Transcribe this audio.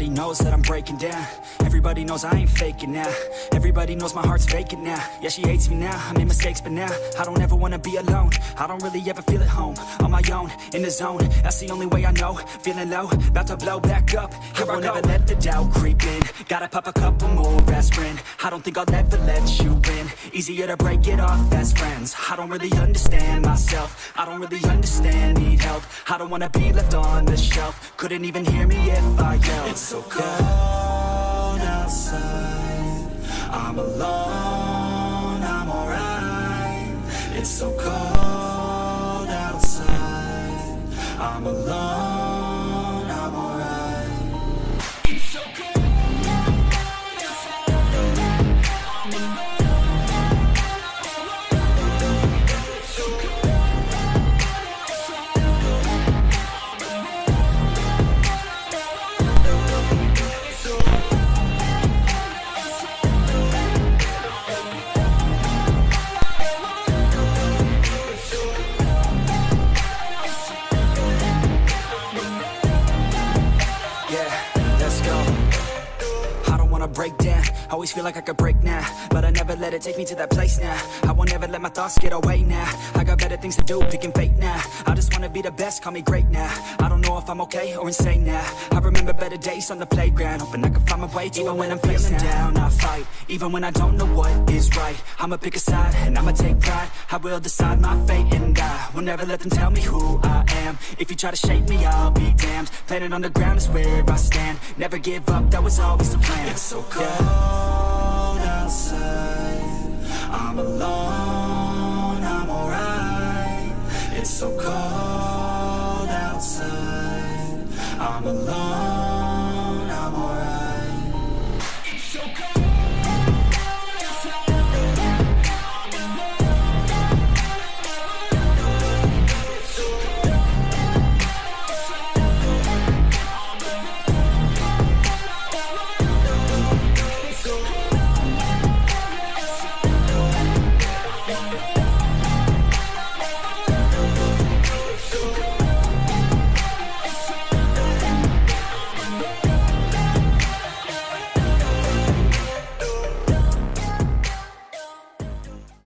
Everybody knows that I'm breaking down. Everybody knows I ain't faking now. Everybody knows my heart's vacant now. Yeah, she hates me now, I made mistakes but now I don't ever wanna be alone. I don't really ever feel at home. On my own, in the zone, that's the only way I know. Feeling low, about to blow back up. Here I won't ever let the doubt creep in. Gotta pop a couple more aspirin. I don't think I'll ever let you in. Easier to break it off as friends. I don't really understand myself. I don't really understand, need help. I don't wanna be left on the shelf. Couldn't even hear me if I yelled. It's so cold outside, I'm alone, I'm alright. It's so cold outside, I'm alone, I'm alright. It's so cold outside, I'm alone. Break down, always feel like I could break now, but I never let it take me to that place now. I won't ever let my thoughts get away now. I got better things to do, picking fate now. I just wanna be the best, call me great now. I don't know if I'm okay or insane now. I remember better days on the playground, hoping I can find my way even when I'm feeling down. I fight, even when I don't know what is right. I'ma pick a side, and I'ma take pride. I will decide my fate, and I will never let them tell me who I am. If you try to shape me, I'll be damned. Planet on the ground is where I stand. Never give up, that was always the plan. It's so cold outside, I'm alone, I'm alright. It's so cold outside, I'm alone.